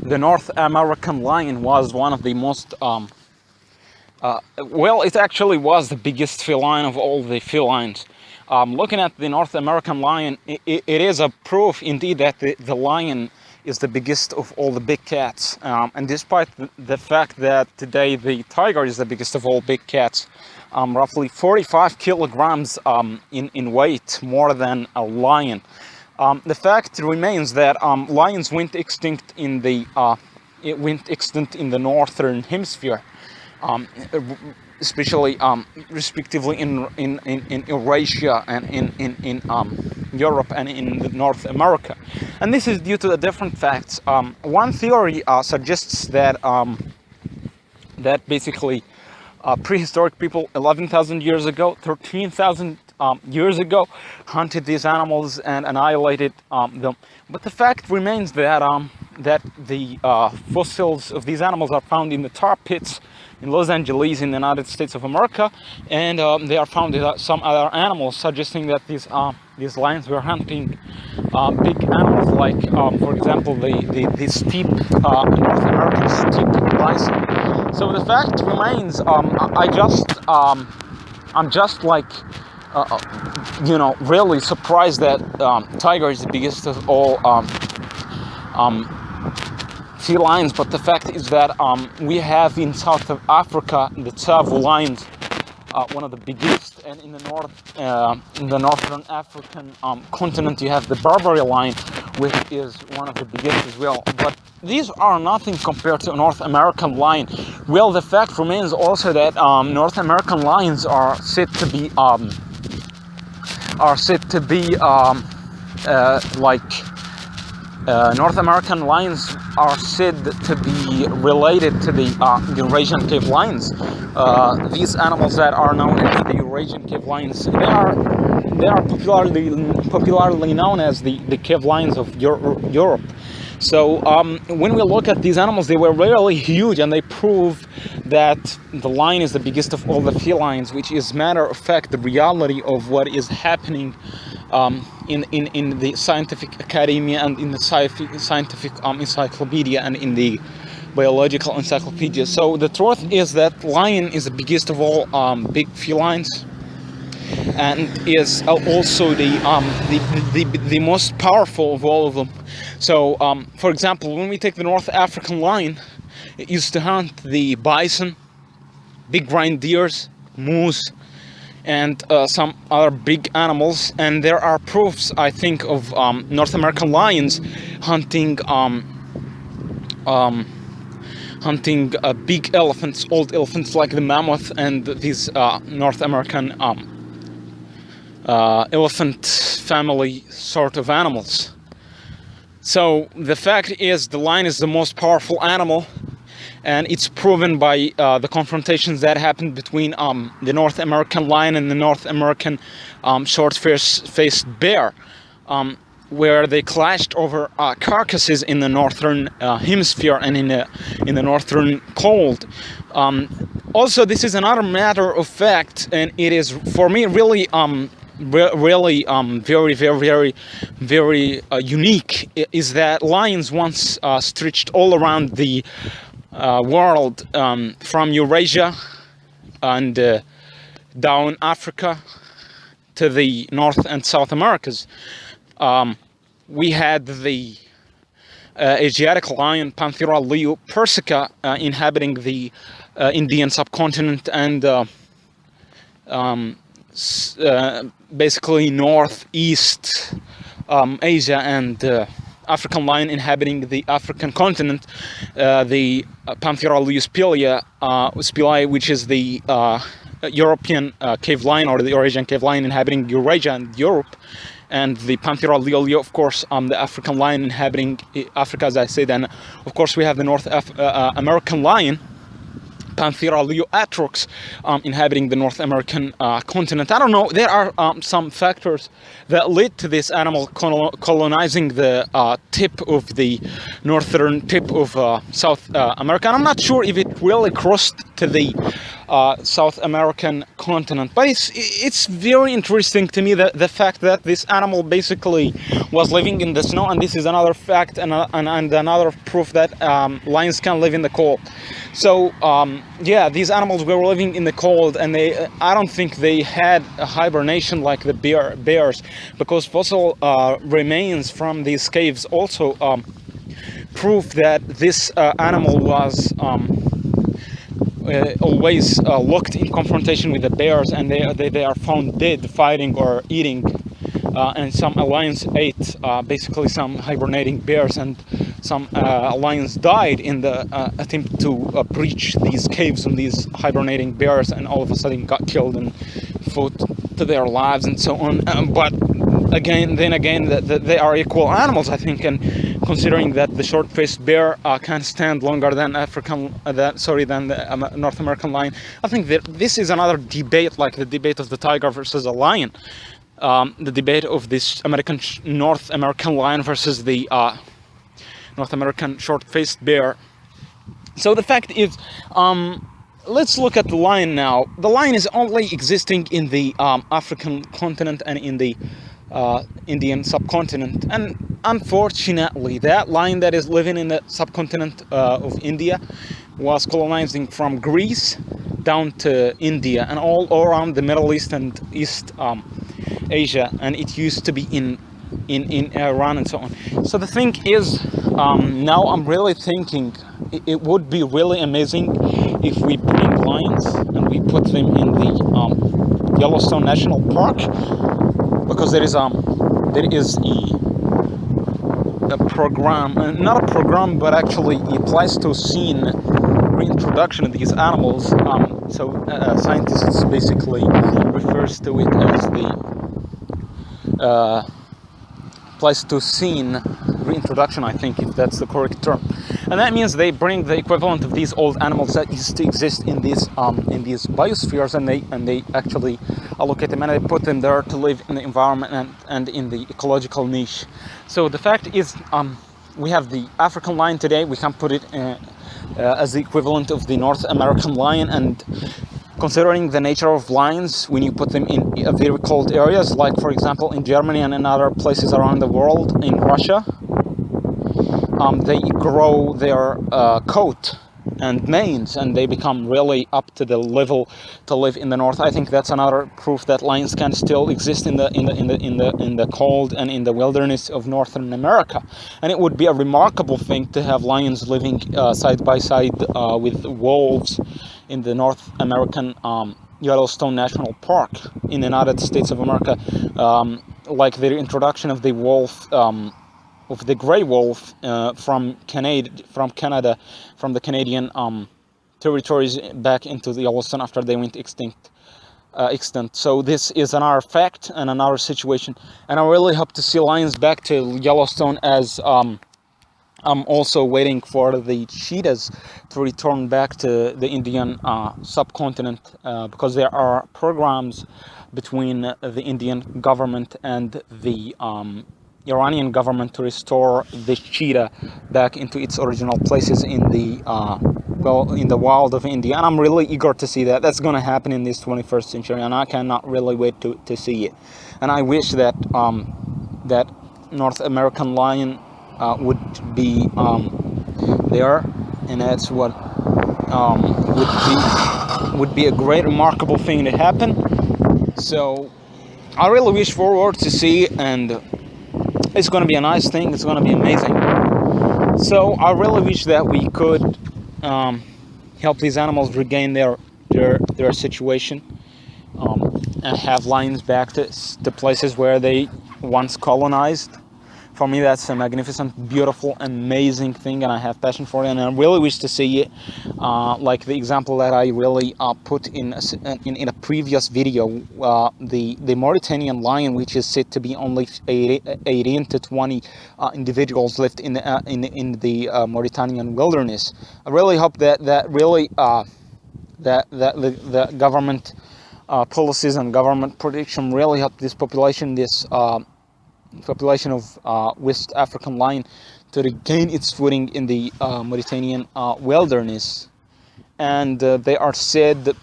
the North American lion was one of the most well, it actually was the biggest feline of all the felines. Looking at the North American lion, it is a proof indeed that the lion is the biggest of all the big cats. And despite the fact that today the tiger is the biggest of all big cats, roughly 45 kilograms in weight more than a lion. The fact remains that lions went extinct in the northern hemisphere. Especially respectively in Eurasia and in Europe and in North America, and this is due to the different facts. One theory suggests that that basically prehistoric people 11,000 years ago, 13,000 years ago, hunted these animals and annihilated them. But the fact remains that that the fossils of these animals are found in the tar pits in Los Angeles in the United States of America, and they are found in some other animals, suggesting that these lions were hunting big animals like, for example, the steep North American steep bison. So the fact remains, I'm just like really surprised that tiger is the biggest of all felines, but the fact is that we have in South of Africa the Tsavo lions, one of the biggest, and in the northern African continent you have the Barbary lion, which is one of the biggest as well. But these are nothing compared to a North American lion. Well, the fact remains also that North American lions are said to be North American lions are said to be related to the Eurasian cave lions. These animals that are known as the Eurasian cave lions, they are popularly known as the cave lions of Europe. So when we look at these animals, they were really huge, and they prove that the lion is the biggest of all the felines, which is matter of fact the reality of what is happening in the scientific academia and in the scientific encyclopedia and in the biological encyclopedia. So the truth is that lion is the biggest of all big felines, and is also the most powerful of all of them. So for example, when we take the North African lion, it used to hunt the bison, big reindeers, moose, and some other big animals. And there are proofs, I think, of North American lions hunting big elephants, old elephants like the mammoth, and these North American elephant family sort of animals. So the fact is the lion is the most powerful animal, and it's proven by the confrontations that happened between the North American lion and the North American short-faced bear, where they clashed over carcasses in the northern hemisphere and in the northern cold. Also, this is another matter of fact, and it is for me really very unique, is that lions once stretched all around the world, from Eurasia and down Africa to the North and South Americas. We had the Asiatic lion, Panthera leo persica, inhabiting the Indian subcontinent and basically northeast Asia, and African lion inhabiting the African continent, the Panthera leo spili, which is the European cave lion, or the Eurasian cave lion inhabiting Eurasia and Europe, and the Panthera leo, of course, the African lion inhabiting Africa, as I said. And of course we have the North American lion, Panthera leo atrox, inhabiting the North American continent. I don't know, there are some factors that led to this animal colonizing the tip of the northern tip of South America. And I'm not sure if it really crossed to the South American continent. But it's very interesting to me that the fact that this animal basically was living in the snow, and this is another fact and another proof that lions can live in the cold. So yeah, these animals were living in the cold, and I don't think they had a hibernation like the bears, because fossil remains from these caves also prove that this animal was always looked in confrontation with the bears, and they are found dead fighting or eating, and some lions ate basically some hibernating bears, and some lions died in the attempt to breach these caves and these hibernating bears, and all of a sudden got killed and fought to their lives and so on. But again, they are equal animals, I think, and considering that the short-faced bear can stand longer than the North American lion, I think that this is another debate, like the debate of the tiger versus a lion, the debate of this North American lion versus the North American short-faced bear. So the fact is, let's look at the lion now. The lion is only existing in the African continent and in the Indian subcontinent, and unfortunately that lion that is living in the subcontinent of India was colonizing from Greece down to India and all around the Middle East and East Asia, and it used to be in Iran and so on. So the thing is, now I'm really thinking it would be really amazing if we bring lions and we put them in the Yellowstone National Park, because there is a program, not a program, but actually a Pleistocene reintroduction of these animals. So scientists basically refers to it as the Pleistocene reintroduction, I think, if that's the correct term. And that means they bring the equivalent of these old animals that used to exist in these biospheres, and they actually allocate them and they put them there to live in the environment and in the ecological niche. So the fact is, we have the African lion today. We can put it as the equivalent of the North American lion, and considering the nature of lions, when you put them in very cold areas, like for example in Germany and in other places around the world, in Russia, they grow their coat and manes, and they become really up to the level to live in the north. I think that's another proof that lions can still exist in the cold and in the wilderness of Northern America. And it would be a remarkable thing to have lions living side by side with wolves in the North American Yellowstone National Park in the United States of America, like the introduction of the wolf, of the gray wolf from Canada, from the Canadian territories back into the Yellowstone after they went extinct. So this is another fact and another situation, and I really hope to see lions back to Yellowstone, as I'm also waiting for the cheetahs to return back to the Indian subcontinent, because there are programs between the Indian government and the Iranian government to restore the cheetah back into its original places in the wild of India, and I'm really eager to see that. That's going to happen in this 21st century, and I cannot really wait to see it. And I wish that that North American lion would be there, and that's what would be a great, remarkable thing to happen. So I really wish forward to see, and it's going to be a nice thing. It's going to be amazing. So I really wish that we could help these animals regain their situation, and have lions back to places where they once colonized. For me, that's a magnificent, beautiful, amazing thing, and I have passion for it, and I really wish to see it, like the example that I really put in a previous video, the Mauritanian lion, which is said to be only 18 to 20 individuals left in the Mauritanian wilderness. I really hope that the government policies and government protection really help this population, population of West African lion, to regain its footing in the Mauritanian wilderness. and they are said.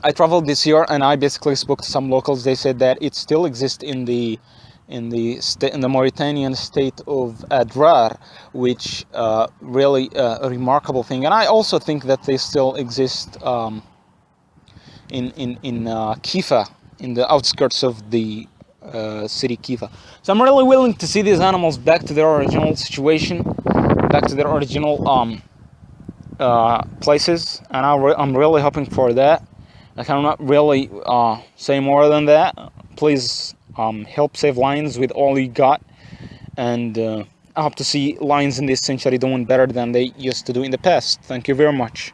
I traveled this year, and I basically spoke to some locals. They said that it still exists in the Mauritanian state of Adrar, which really a remarkable thing. And I also think that they still exist in Kifa, in the outskirts of the city Kifa. So I'm really willing to see these animals back to their original situation, back to their original places, and I'm really hoping for that. I cannot really say more than that. Please help save lions with all you got, and I hope to see lions in this century doing better than they used to do in the past. Thank you very much.